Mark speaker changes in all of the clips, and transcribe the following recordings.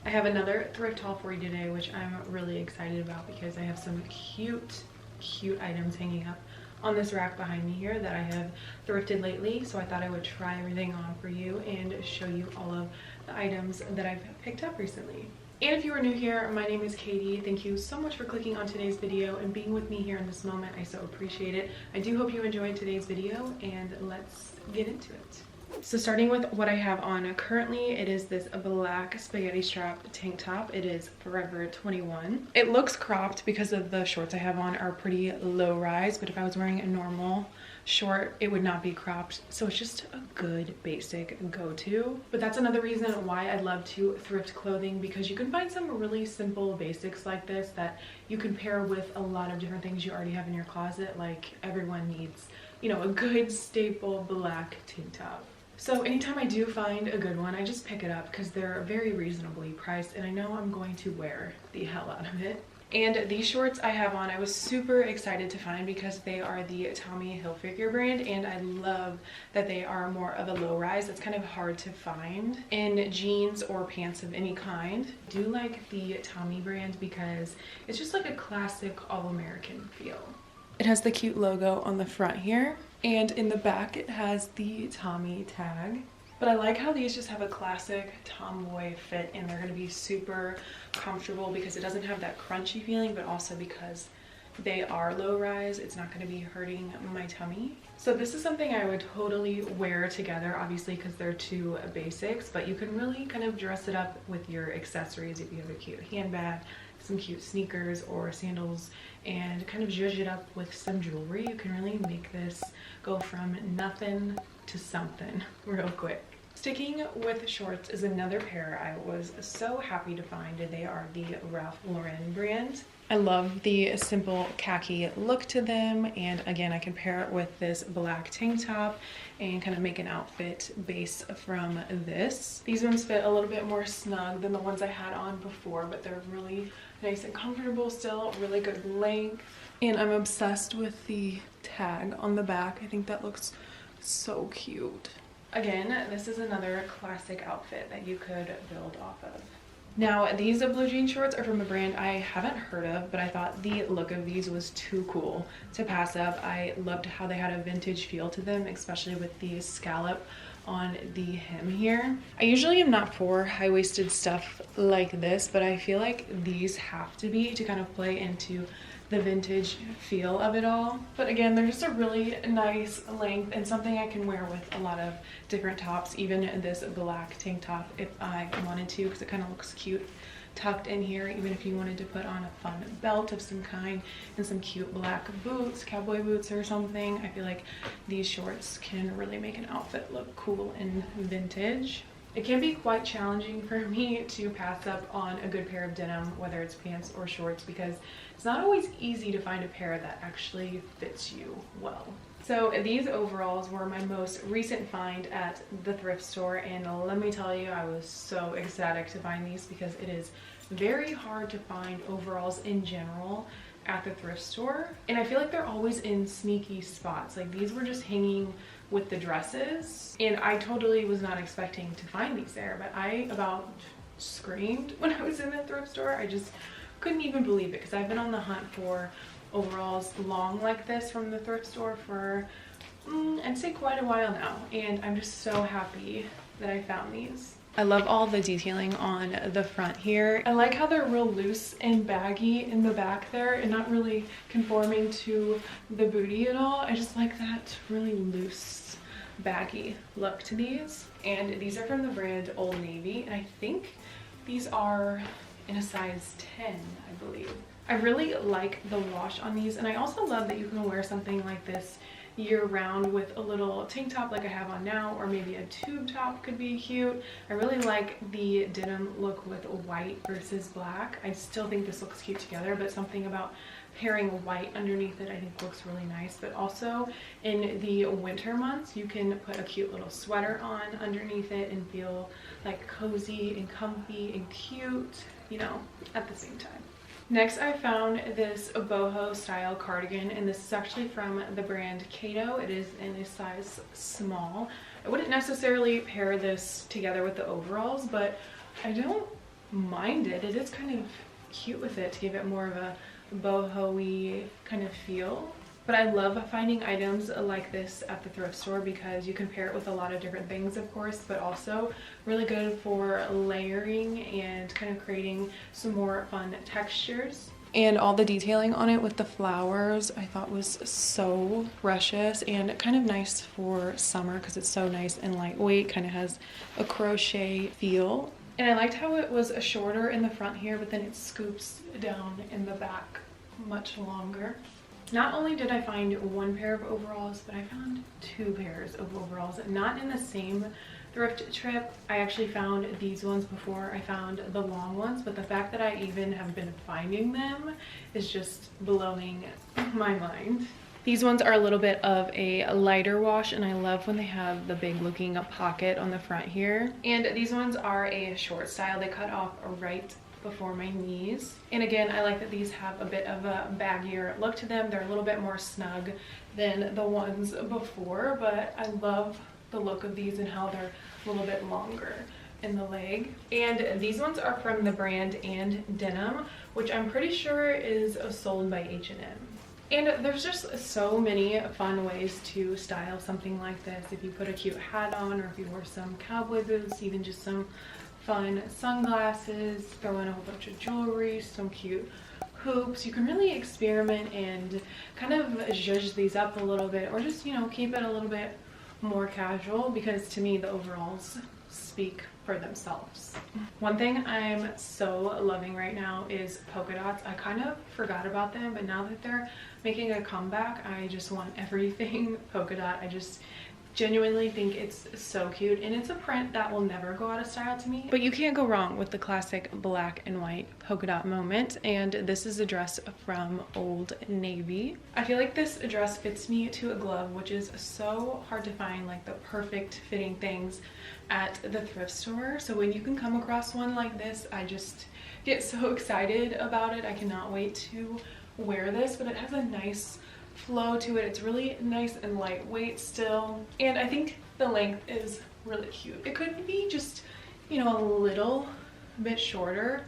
Speaker 1: I have another thrift haul for you today, which I'm really excited about because I have some cute items hanging up on this rack behind me here that I have thrifted lately. So I thought I would try everything on for you and show you all of the items that I've picked up recently. And if you are new here, my name is Katie. Thank you so much for clicking on today's video and being with me here in this moment. I so appreciate it. I do hope you enjoyed today's video, and let's get into it. So starting with what I have on currently, it is this black spaghetti strap tank top. It is Forever 21. It looks cropped because of the shorts I have on are pretty low rise, but if I was wearing a normal short, it would not be cropped. So it's just a good basic go-to. But that's another reason why I love to thrift clothing, because you can find some really simple basics like this that you can pair with a lot of different things you already have in your closet. Like everyone needs, you know, a good staple black tank top. So anytime I do find a good one, I just pick it up because they're very reasonably priced and I know I'm going to wear the hell out of it. And these shorts I have on, I was super excited to find because they are the Tommy Hilfiger brand, and I love that they are more of a low rise. It's kind of hard to find in jeans or pants of any kind. I do like the Tommy brand because it's just like a classic all-American feel. It has the cute logo on the front here, and in the back it has the Tommy tag. But I like how these just have a classic tomboy fit, and they're going to be super comfortable because it doesn't have that crunchy feeling, but also because they are low rise, it's not going to be hurting my tummy. So this is something I would totally wear together, obviously because they're two basics, but you can really kind of dress it up with your accessories if you have a cute handbag, some cute sneakers or sandals, and kind of zhuzh it up with some jewelry. You can really make this go from nothing to something real quick. Sticking with shorts is another pair I was so happy to find. They are the Ralph Lauren brand. I love the simple khaki look to them, and again I can pair it with this black tank top and kind of make an outfit base from this. These ones fit a little bit more snug than the ones I had on before, but they're really nice and comfortable still, really good length. And I'm obsessed with the tag on the back. I think that looks so cute. Again, this is another classic outfit that you could build off of. Now, these blue jean shorts are from a brand I haven't heard of, but I thought the look of these was too cool to pass up. I loved how they had a vintage feel to them, especially with the scallop on the hem here. I usually am not for high-waisted stuff like this, but I feel like these have to be to kind of play into the vintage feel of it all. But again, they're just a really nice length and something I can wear with a lot of different tops, even this black tank top if I wanted to, because it kind of looks cute tucked in here, even if you wanted to put on a fun belt of some kind and some cute black boots, cowboy boots or something. I feel like these shorts can really make an outfit look cool and vintage. It can be quite challenging for me to pass up on a good pair of denim, whether it's pants or shorts, because it's not always easy to find a pair that actually fits you well. So these overalls were my most recent find at the thrift store, and let me tell you, I was so ecstatic to find these because it is very hard to find overalls in general at the thrift store, and I feel like they're always in sneaky spots. Like these were just hanging with the dresses, and I totally was not expecting to find these there, but I about screamed when I was in the thrift store. I just couldn't even believe it, because I've been on the hunt for overalls long like this from the thrift store for I'd say quite a while now, and I'm just so happy that I found these. I love all the detailing on the front here. I like how they're real loose and baggy in the back there and not really conforming to the booty at all. I just like that really loose, baggy look to these. And these are from the brand Old Navy, and I think these are in a size 10, I believe. I really like the wash on these, and I also love that you can wear something like this year-round with a little tank top like I have on now, or maybe a tube top could be cute. I really like the denim look with white versus black. I still think this looks cute together, but something about pairing white underneath it I think looks really nice. But also in the winter months, you can put a cute little sweater on underneath it and feel like cozy and comfy and cute, you know, at the same time. Next, I found this boho style cardigan, and this is actually from the brand Kato. It is in a size small. I wouldn't necessarily pair this together with the overalls, but I don't mind it. It is kind of cute with it to give it more of a boho-y kind of feel. But I love finding items like this at the thrift store because you can pair it with a lot of different things, of course, but also really good for layering and kind of creating some more fun textures. And all the detailing on it with the flowers I thought was so precious and kind of nice for summer because it's so nice and lightweight, kind of has a crochet feel. And I liked how it was shorter in the front here, but then it scoops down in the back much longer. Not only did I find one pair of overalls, but I found two pairs of overalls, not in the same thrift trip. I actually found these ones before I found the long ones, but the fact that I even have been finding them is just blowing my mind. These ones are a little bit of a lighter wash, and I love when they have the big looking pocket on the front here. And these ones are a short style. They cut off right before my knees. And again, I like that these have a bit of a baggier look to them. They're a little bit more snug than the ones before, but I love the look of these and how they're a little bit longer in the leg. And these ones are from the brand 𝙇𝙄𝙉𝙆𝙎, which I'm pretty sure is sold by H&M. And there's just so many fun ways to style something like this. If you put a cute hat on, or if you wear some cowboy boots, even just some fun sunglasses, throw in a whole bunch of jewelry, some cute hoops. You can really experiment and kind of zhuzh these up a little bit, or just, you know, keep it a little bit more casual, because to me the overalls speak for themselves. One thing I'm so loving right now is polka dots. I kind of forgot about them, but now that they're making a comeback, I just want everything polka dot. I just genuinely think it's so cute, and it's a print that will never go out of style to me. But you can't go wrong with the classic black and white polka dot moment, and this is a dress from Old Navy. I feel like this dress fits me to a glove, which is so hard to find, like the perfect fitting things at the thrift store. So when you can come across one like this, I just get so excited about it. I cannot wait to wear this, but it has a nice flow to it. It's really nice and lightweight still, and I think the length is really cute. It could be just, you know, a little bit shorter.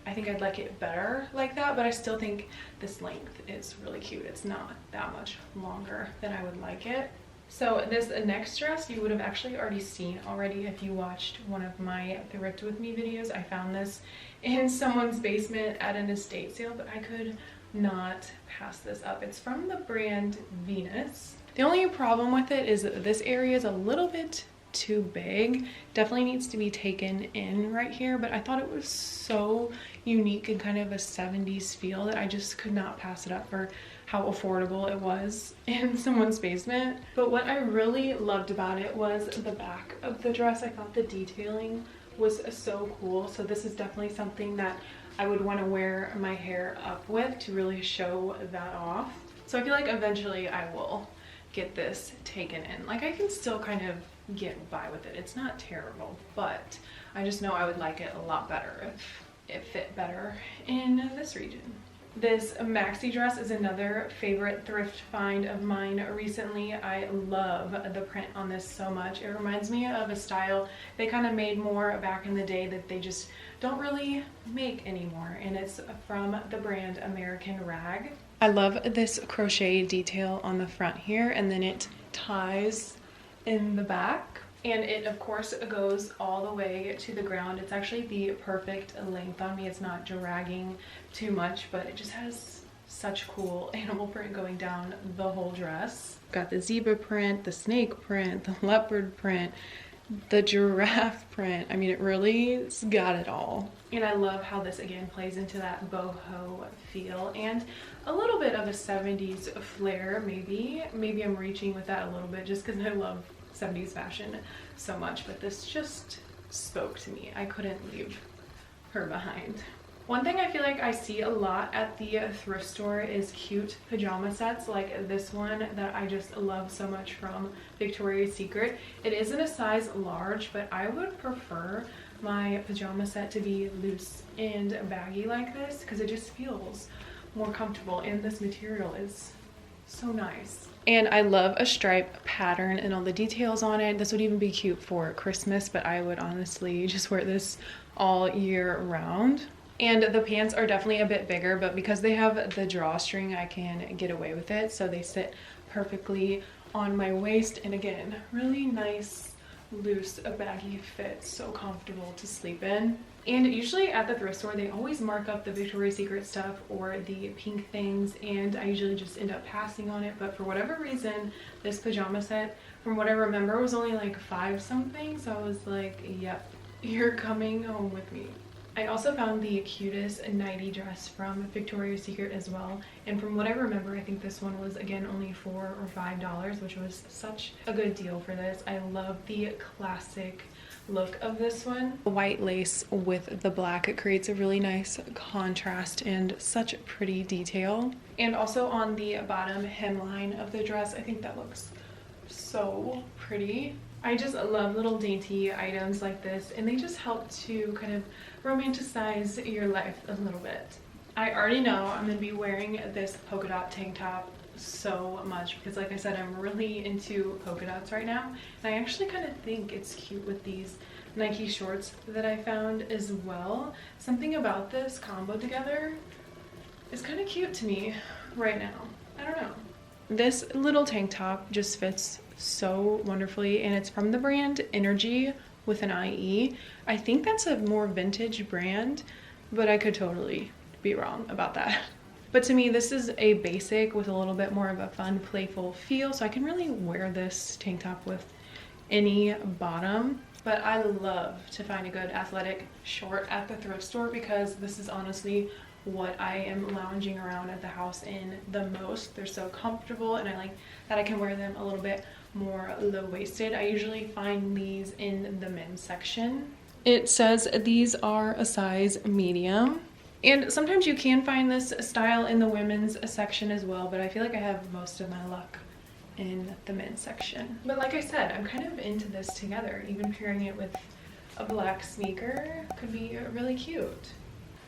Speaker 1: I think I'd like it better like that, but I still think this length is really cute. It's not that much longer than I would like it. So this next dress you would have actually already seen already if you watched one of my thrift with me videos. I found this in someone's basement at an estate sale, but I could not pass this up. It's from the brand Venus. The only problem with it is that this area is a little bit too big. Definitely needs to be taken in right here, but I thought it was so unique and kind of a 70s feel that I just could not pass it up for how affordable it was in someone's basement. But what I really loved about it was the back of the dress. I thought the detailing was so cool. So this is definitely something that I would want to wear my hair up with to really show that off. So I feel like eventually I will get this taken in. Like, I can still kind of get by with it. It's not terrible, but I just know I would like it a lot better if it fit better in this region. This maxi dress is another favorite thrift find of mine recently. I love the print on this so much. It reminds me of a style they kind of made more back in the day that they just don't really make anymore, and it's from the brand American Rag. I love this crochet detail on the front here, and then it ties in the back, and it of course goes all the way to the ground. It's actually the perfect length on me. It's not dragging too much, but it just has such cool animal print going down the whole dress. Got the zebra print, the snake print, the leopard print, the giraffe print. I mean, it really's got it all. And I love how this again plays into that boho feel and a little bit of a 70s flair. Maybe I'm reaching with that a little bit just because I love 70s fashion so much, but this just spoke to me. I couldn't leave her behind. One thing I feel like I see a lot at the thrift store is cute pajama sets like this one that I just love so much from Victoria's Secret. It is in a size large, but I would prefer my pajama set to be loose and baggy like this because it just feels more comfortable, and this material is so nice. And I love a stripe pattern and all the details on it. This would even be cute for Christmas, but I would honestly just wear this all year round. And the pants are definitely a bit bigger, but because they have the drawstring, I can get away with it. So they sit perfectly on my waist. And again, really nice, loose, baggy fit, so comfortable to sleep in. And usually at the thrift store, they always mark up the Victoria's Secret stuff or the pink things, and I usually just end up passing on it. But for whatever reason, this pajama set, from what I remember, was only like 5 something. So I was like, yep, you're coming home with me. I also found the cutest nighty dress from Victoria's Secret as well. And from what I remember, I think this one was again only $4 or $5, which was such a good deal for this. I love the classic look of this one. The white lace with the black, it creates a really nice contrast and such pretty detail. And also on the bottom hemline of the dress, I think that looks so pretty. I just love little dainty items like this, and they just help to kind of romanticize your life a little bit. I already know I'm going to be wearing this polka dot tank top so much because, like I said, I'm really into polka dots right now, and I actually kind of think it's cute with these Nike shorts that I found as well. Something about this combo together is kind of cute to me right now. I don't know. This little tank top just fits so wonderfully, and it's from the brand Energy with an IE. I think that's a more vintage brand, but I could totally be wrong about that. But to me, this is a basic with a little bit more of a fun, playful feel, so I can really wear this tank top with any bottom. But I love to find a good athletic short at the thrift store because this is honestly what I am lounging around at the house in the most. They're so comfortable, and I like that I can wear them a little bit more low-waisted. I usually find these in the men's section. It says these are a size medium, and sometimes you can find this style in the women's section as well, but I feel like I have most of my luck in the men's section. But like I said, I'm kind of into this together. Even pairing it with a black sneaker could be really cute.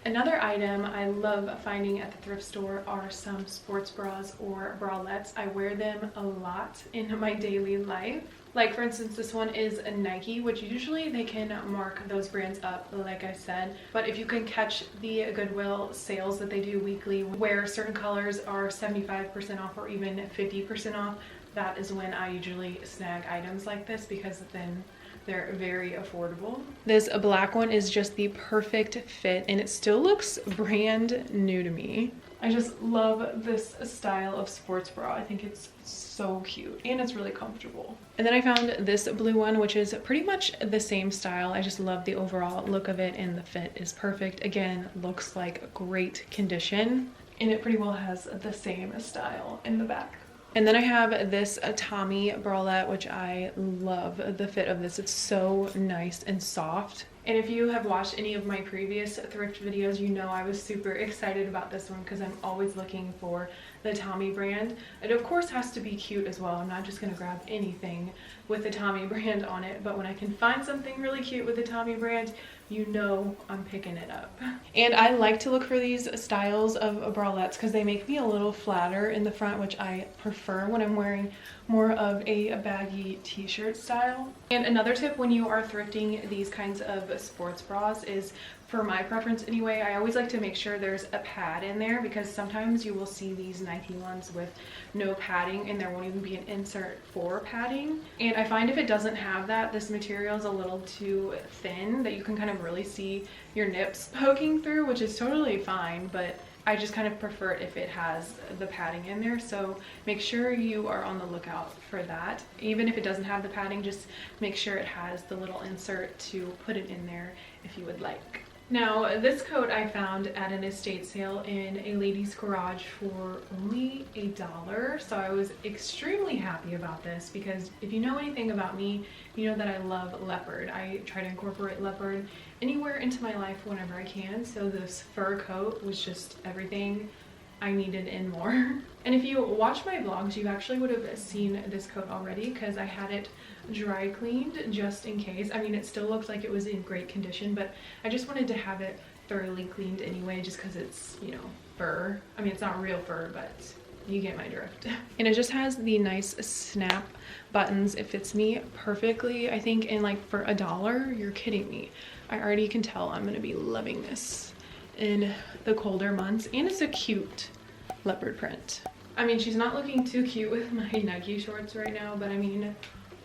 Speaker 1: Another item I love finding at the thrift store are some sports bras or bralettes. I wear them a lot in my daily life. Like, for instance, this one is a Nike, which usually they can mark those brands up, like I said. But if you can catch the Goodwill sales that they do weekly, where certain colors are 75% off or even 50% off, that is when I usually snag items like this, because then they're very affordable. This black one is just the perfect fit, and it still looks brand new to me. I just love this style of sports bra. I think it's so cute, and it's really comfortable. And then I found this blue one, which is pretty much the same style. I just love the overall look of it, and the fit is perfect. Again, looks like great condition, and it pretty well has the same style in the back. And then I have this Tommy bralette, which I love the fit of this. It's so nice and soft. And if you have watched any of my previous thrift videos, you know I was super excited about this one because I'm always looking for the Tommy brand. It of course has to be cute as well. I'm not just gonna grab anything with the Tommy brand on it, but when I can find something really cute with the Tommy brand, you know I'm picking it up. And I like to look for these styles of bralettes because they make me a little flatter in the front, which I prefer when I'm wearing more of a baggy t-shirt style. And another tip when you are thrifting these kinds of sports bras is, for my preference anyway, I always like to make sure there's a pad in there, because sometimes you will see these Nike ones with no padding and there won't even be an insert for padding. And I find if it doesn't have that, this material is a little too thin that you can kind of really see your nips poking through, which is totally fine, but I just kind of prefer it if it has the padding in there. So make sure you are on the lookout for that. Even if it doesn't have the padding, just make sure it has the little insert to put it in there if you would like. Now, this coat I found at an estate sale in a lady's garage for only $1. So I was extremely happy about this, because if you know anything about me, you know that I love leopard. I try to incorporate leopard anywhere into my life whenever I can. So this fur coat was just everything I needed and more. And if you watch my vlogs, you actually would have seen this coat already, because I had it dry cleaned just in case. I mean, it still looked like it was in great condition, but I just wanted to have it thoroughly cleaned anyway, just because it's, you know, fur. I mean, it's not real fur, but you get my drift. And it just has the nice snap buttons. It fits me perfectly, I think, and like for $1, you're kidding me. I already can tell I'm gonna be loving this in the colder months. And it's a cute leopard print. I mean, she's not looking too cute with my Nike shorts right now, but I mean,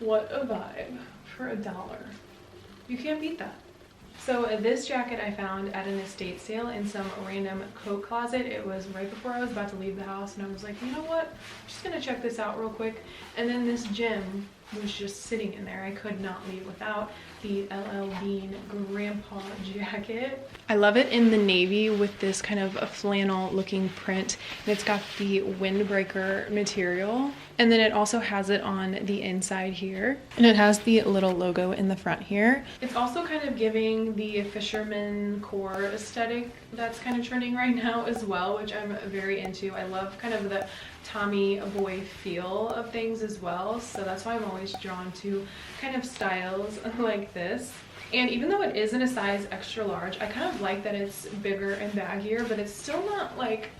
Speaker 1: what a vibe for $1. You can't beat that. So this jacket I found at an estate sale in some random coat closet. It was right before I was about to leave the house, and I was like, you know what? I'm just gonna check this out real quick. And then this gem was just sitting in there. I could not leave without the LL Bean grandpa jacket. I love it in the navy with this kind of a flannel looking print, and it's got the windbreaker material, and then it also has it on the inside here, and it has the little logo in the front here. It's also kind of giving the fisherman core aesthetic that's kind of trending right now as well, which I'm very into. I love kind of the Tommy boy feel of things as well, so that's why I'm always drawn to kind of styles like this. And even though it is in a size extra large, I kind of like that it's bigger and baggier, but it's still not like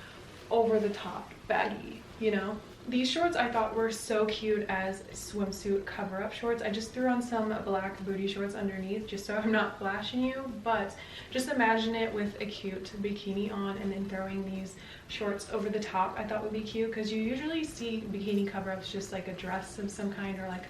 Speaker 1: over the top baggy, you know? These shorts I thought were so cute as swimsuit cover-up shorts. I just threw on some black booty shorts underneath just so I'm not flashing you, but just imagine it with a cute bikini on and then throwing these shorts over the top. I thought would be cute because you usually see bikini cover-ups just like a dress of some kind or like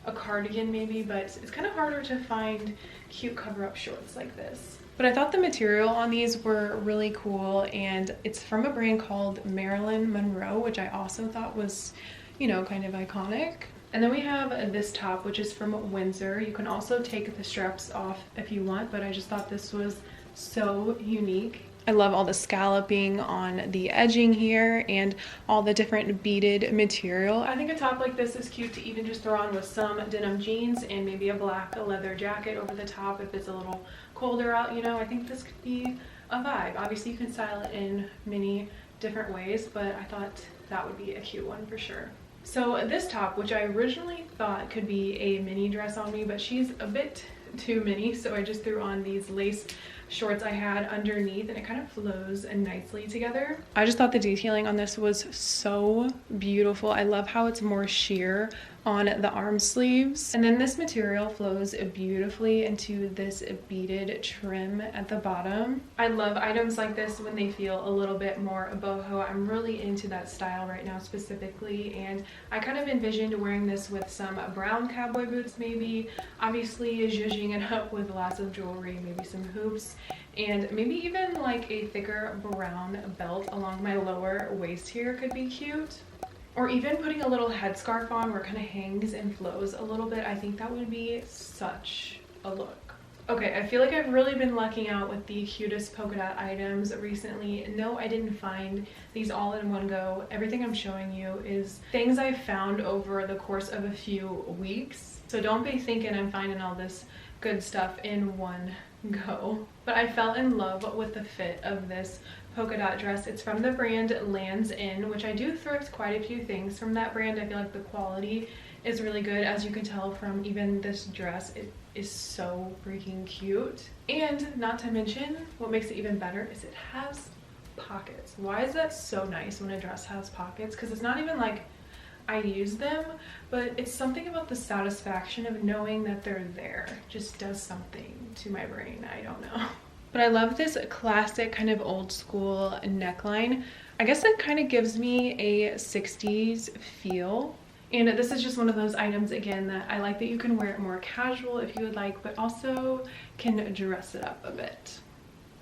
Speaker 1: a cardigan maybe, but it's kind of harder to find cute cover-up shorts like this. But I thought the material on these were really cool, and it's from a brand called Marilyn Monroe, which I also thought was, you know, kind of iconic. And then we have this top, which is from Windsor. You can also take the straps off if you want, but I just thought this was so unique. I love all the scalloping on the edging here and all the different beaded material. I think a top like this is cute to even just throw on with some denim jeans and maybe a black leather jacket over the top if it's a little colder out, you know. I think this could be a vibe. Obviously you can style it in many different ways, but I thought that would be a cute one for sure. So this top, which I originally thought could be a mini dress on me, but she's a bit too mini, so I just threw on these lace shorts I had underneath, and it kind of flows nicely together. I just thought the detailing on this was so beautiful. I love how it's more sheer on the arm sleeves, and then this material flows beautifully into this beaded trim at the bottom. I love items like this when they feel a little bit more boho. I'm really into that style right now specifically, and I kind of envisioned wearing this with some brown cowboy boots maybe, obviously zhuzhing it up with lots of jewelry, maybe some hoops, and maybe even like a thicker brown belt along my lower waist here could be cute. Or even putting a little headscarf on where it kind of hangs and flows a little bit. I think that would be such a look. Okay, I feel like I've really been lucking out with the cutest polka dot items recently. No, I didn't find these all in one go. Everything I'm showing you is things I've found over the course of a few weeks. So don't be thinking I'm finding all this good stuff in one go. But I fell in love with the fit of this polka dot dress. It's from the brand Lands End, which I do thrift quite a few things from that brand. I feel like the quality is really good. As you can tell from even this dress, it is so freaking cute. And not to mention, what makes it even better is it has pockets. Why is that so nice when a dress has pockets? Because it's not even like I use them, but it's something about the satisfaction of knowing that they're there. Just does something to my brain. I don't know. But I love this classic kind of old school neckline. I guess it kind of gives me a 60s feel. And this is just one of those items, again, that I like that you can wear it more casual if you would like, but also can dress it up a bit.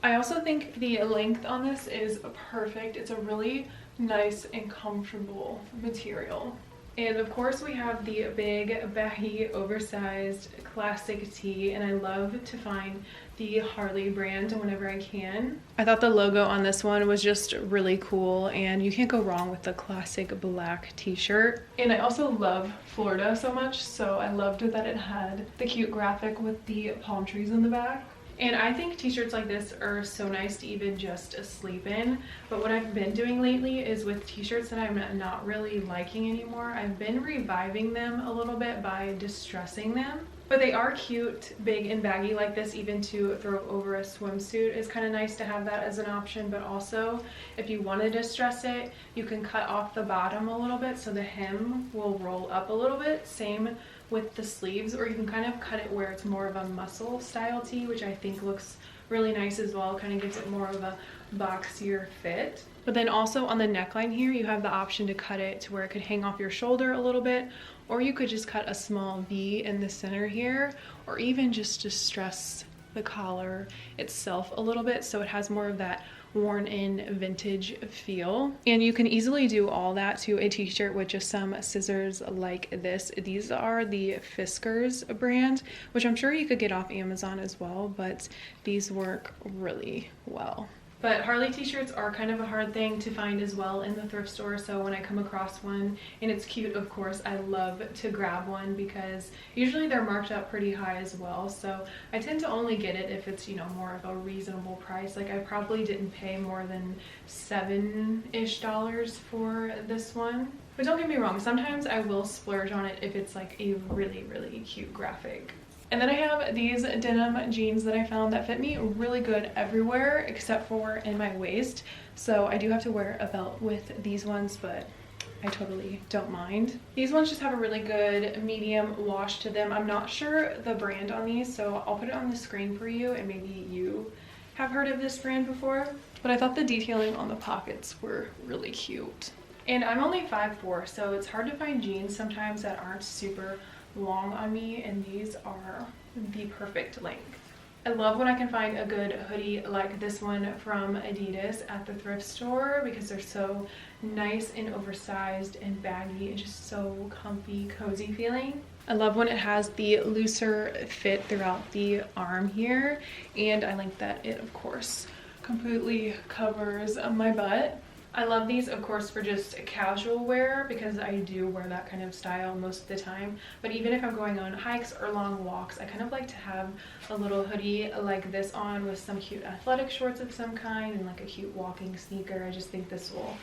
Speaker 1: I also think the length on this is perfect. It's a really nice and comfortable material. And of course we have the big, baggy, oversized classic tee, and I love to find the Harley brand whenever I can. I thought the logo on this one was just really cool, and you can't go wrong with the classic black t-shirt. And I also love Florida so much, so I loved that it had the cute graphic with the palm trees in the back. And I think t-shirts like this are so nice to even just sleep in. But what I've been doing lately is with t-shirts that I'm not really liking anymore, I've been reviving them a little bit by distressing them. But they are cute, big and baggy like this, even to throw over a swimsuit. It's kind of nice to have that as an option, but also if you want to distress it, you can cut off the bottom a little bit so the hem will roll up a little bit. Same with the sleeves, or you can kind of cut it where it's more of a muscle style tee, which I think looks really nice as well. Kind of gives it more of a boxier fit. But then also on the neckline here, you have the option to cut it to where it could hang off your shoulder a little bit, or you could just cut a small V in the center here, or even just distress the collar itself a little bit so it has more of that worn in vintage feel. And you can easily do all that to a t-shirt with just some scissors like this. These are the Fiskars brand, which I'm sure you could get off Amazon as well, but these work really well. But Harley t-shirts are kind of a hard thing to find as well in the thrift store, so when I come across one and it's cute, of course, I love to grab one because usually they're marked up pretty high as well. So I tend to only get it if it's, you know, more of a reasonable price. Like I probably didn't pay more than $7-ish for this one. But don't get me wrong, sometimes I will splurge on it if it's like a really, really cute graphic. And then I have these denim jeans that I found that fit me really good everywhere except for in my waist. So I do have to wear a belt with these ones, but I totally don't mind. These ones just have a really good medium wash to them. I'm not sure the brand on these, so I'll put it on the screen for you and maybe you have heard of this brand before. But I thought the detailing on the pockets were really cute. And I'm only 5'4", so it's hard to find jeans sometimes that aren't super long on me, and these are the perfect length. I love when I can find a good hoodie like this one from Adidas at the thrift store because they're so nice and oversized and baggy and just so comfy, cozy feeling. I love when it has the looser fit throughout the arm here, and I like that it of course completely covers my butt. I love these, of course, for just casual wear because I do wear that kind of style most of the time. But even if I'm going on hikes or long walks, I kind of like to have a little hoodie like this on with some cute athletic shorts of some kind and like a cute walking sneaker. I just think this will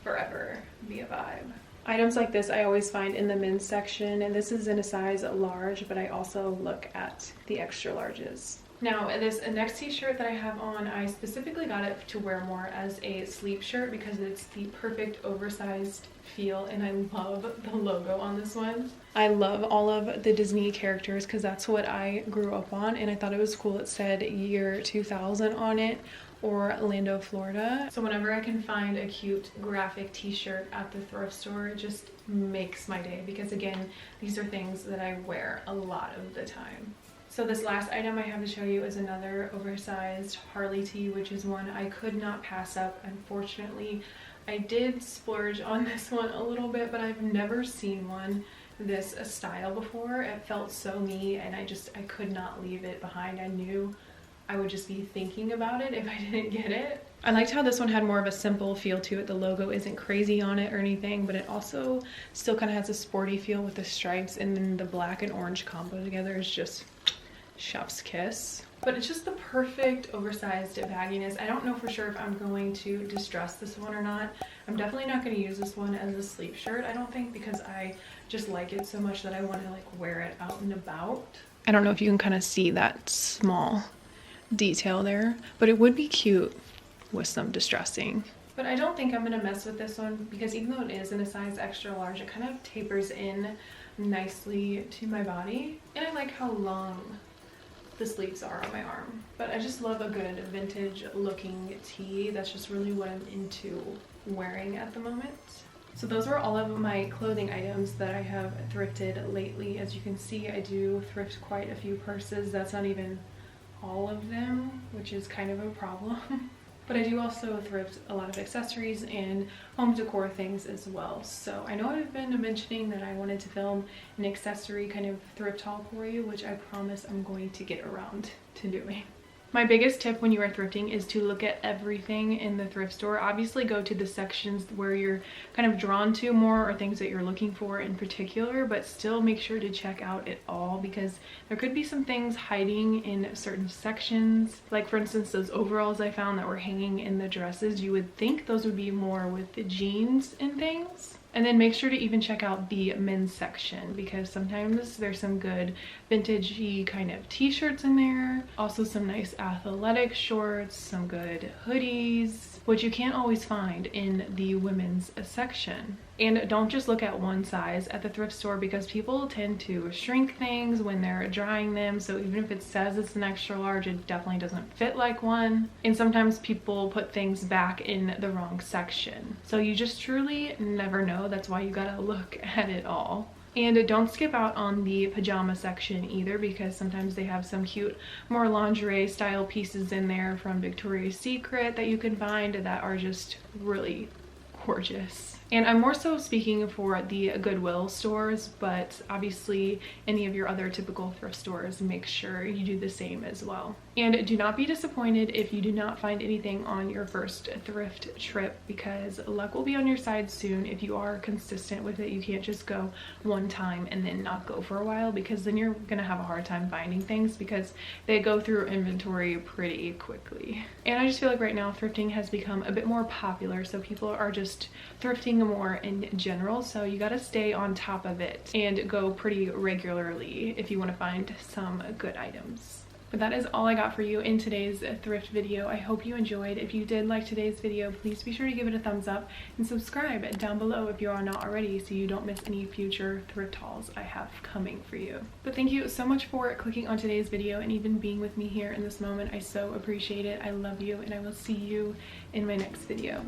Speaker 1: forever be a vibe. Items like this I always find in the men's section, and this is in a size large, but I also look at the extra larges. Now, this next t-shirt that I have on, I specifically got it to wear more as a sleep shirt because it's the perfect oversized feel, and I love the logo on this one. I love all of the Disney characters because that's what I grew up on, and I thought it was cool it said year 2000 on it, or Orlando, Florida. So whenever I can find a cute graphic t-shirt at the thrift store, it just makes my day because, again, these are things that I wear a lot of the time. So this last item I have to show you is another oversized Harley tee, which is one I could not pass up. Unfortunately, I did splurge on this one a little bit, but I've never seen one this style before. It felt so me, and I could not leave it behind. I knew I would just be thinking about it if I didn't get it. I liked how this one had more of a simple feel to it. The logo isn't crazy on it or anything, but it also still kind of has a sporty feel with the stripes, and then the black and orange combo together is just chef's kiss. But it's just the perfect oversized bagginess. I don't know for sure if I'm going to distress this one or not. I'm definitely not going to use this one as a sleep shirt, I don't think, because I just like it so much that I want to like wear it out and about. I don't know if you can kind of see that small detail there, but it would be cute with some distressing. But I don't think I'm going to mess with this one because even though it is in a size extra large, it kind of tapers in nicely to my body, and I like how long the sleeves are on my arm. But I just love a good vintage looking tee. That's just really what I'm into wearing at the moment. So those were all of my clothing items that I have thrifted lately. As you can see, I do thrift quite a few purses. That's not even all of them, which is kind of a problem. But I do also thrift a lot of accessories and home decor things as well. So I know I've been mentioning that I wanted to film an accessory kind of thrift haul for you, which I promise I'm going to get around to doing. My biggest tip when you are thrifting is to look at everything in the thrift store. Obviously go to the sections where you're kind of drawn to more or things that you're looking for in particular, but still make sure to check out it all because there could be some things hiding in certain sections. Like for instance, those overalls I found that were hanging in the dresses, you would think those would be more with the jeans and things. And then make sure to even check out the men's section because sometimes there's some good vintagey kind of t-shirts in there. Also some nice athletic shorts, some good hoodies, which you can't always find in the women's section. And don't just look at one size at the thrift store, because people tend to shrink things when they're drying them. So even if it says it's an extra large, it definitely doesn't fit like one. And sometimes people put things back in the wrong section. So you just truly never know. That's why you gotta look at it all. And don't skip out on the pajama section either, because sometimes they have some cute, more lingerie style pieces in there from Victoria's Secret that you can find that are just really gorgeous. And I'm more so speaking for the Goodwill stores, but obviously any of your other typical thrift stores, make sure you do the same as well. And do not be disappointed if you do not find anything on your first thrift trip, because luck will be on your side soon if you are consistent with it. You can't just go one time and then not go for a while, because then you're gonna have a hard time finding things because they go through inventory pretty quickly. And I just feel like right now thrifting has become a bit more popular, so people are just thrifting more in general. So you gotta stay on top of it and go pretty regularly if you want to find some good items. But that is all I got for you in today's thrift video. I hope you enjoyed. If you did like today's video, please be sure to give it a thumbs up and subscribe down below if you are not already, so you don't miss any future thrift hauls I have coming for you. But thank you so much for clicking on today's video and even being with me here in this moment. I so appreciate it. I love you, and I will see you in my next video.